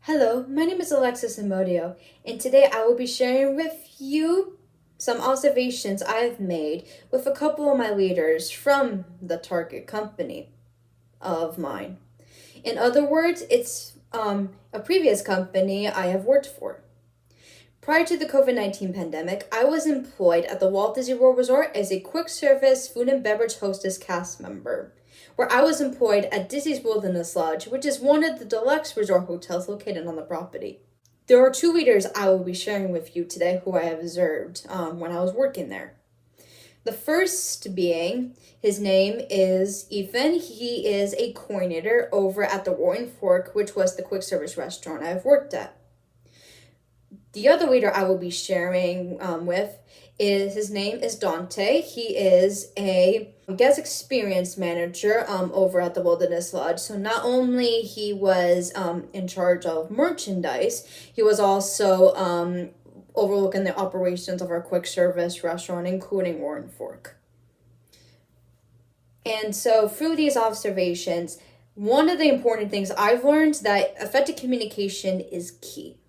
Hello, my name is Alexis Amodio, and today I will be sharing with you some observations I've made with a couple of my leaders from the target company of mine. In other words, it's a previous company I have worked for. Prior to the COVID-19 pandemic, I was employed at the Walt Disney World Resort as a quick service food and beverage hostess cast member, where I was employed at Disney's Wilderness Lodge, which is one of the deluxe resort hotels located on the property. There are two leaders I will be sharing with you today who I have observed when I was working there. The first being, his name is Ethan. He is a coordinator over at the Roaring Fork, which was the quick service restaurant I've worked at. The other leader I will be sharing with his name is Dante. He is a guest experience manager over at the Wilderness Lodge. So not only he was in charge of merchandise, he was also overlooking the operations of our quick service restaurant, including Roaring Fork. And so through these observations, one of the important things I've learned that effective communication is key.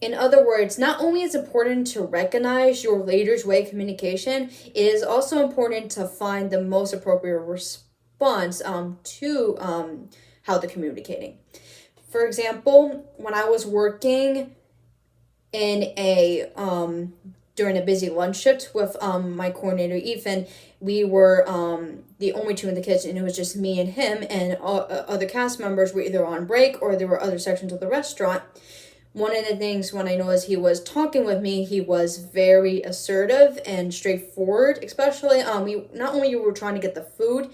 In other words, not only is it important to recognize your leader's way of communication, it is also important to find the most appropriate response to how they're communicating. For example, when I was working in during a busy lunch shift with my coordinator Ethan, we were the only two in the kitchen. It was just me and him, and other cast members were either on break or there were other sections of the restaurant. One of the things when I noticed he was talking with me, he was very assertive and straightforward, especially we not only were trying to get the food,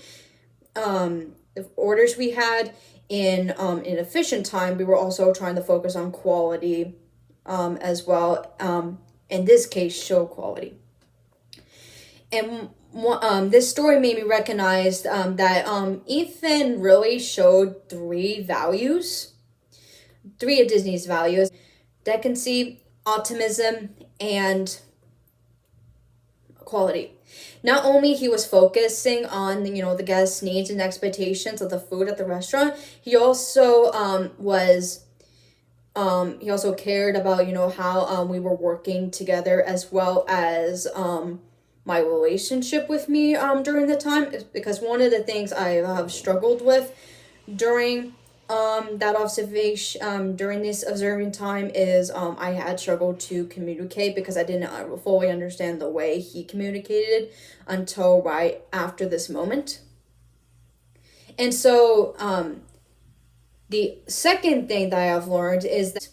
the orders we had in efficient time, we were also trying to focus on quality as well. In this case, show quality. And this story made me recognize that Ethan really showed three of Disney's values: decency, optimism, and quality. Not only he was focusing on the guests' needs and expectations of the food at the restaurant, he also he also cared about how we were working together, as well as my relationship with me during the time, because one of the things I have struggled with during that observation during this observing time is I had struggled to communicate because I didn't fully understand the way he communicated until right after this moment. And so the second thing that I have learned is that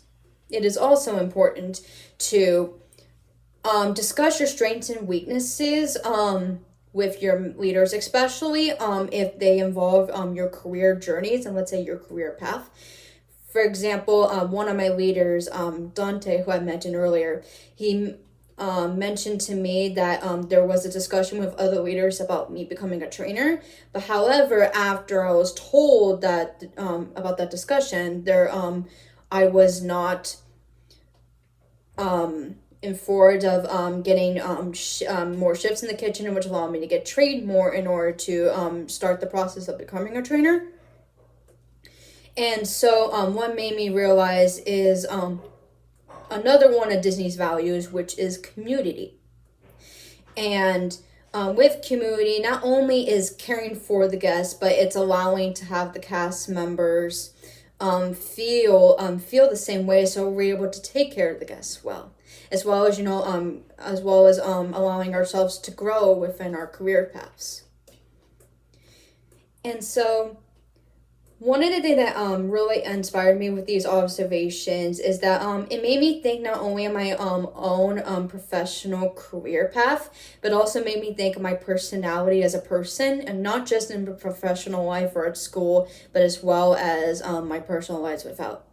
it is also important to discuss your strengths and weaknesses with your leaders, especially if they involve your career journeys and let's say your career path. For example, one of my leaders, Dante, who I mentioned earlier, he mentioned to me that there was a discussion with other leaders about me becoming a trainer. But however, after I was told that about that discussion, I was not informed of getting more shifts in the kitchen, which allowed me to get trained more in order to start the process of becoming a trainer. And so what made me realize is another one of Disney's values, which is community. And with community, not only is caring for the guests, but it's allowing to have the cast members feel the same way, so we're able to take care of the guests well, as well as allowing ourselves to grow within our career paths. And so one of the things that really inspired me with these observations is that it made me think not only of my own professional career path, but also made me think of my personality as a person, and not just in the professional life or at school, but as well as my personal lives without.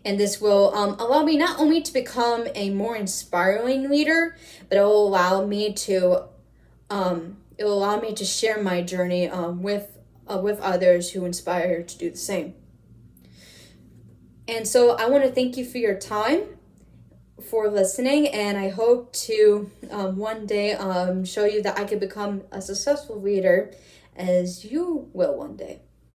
And this will allow me not only to become a more inspiring leader, but it will allow me to share my journey with others who inspire to do the same. And so I want to thank you for your time, for listening, and I hope to one day show you that I could become a successful leader as you will one day.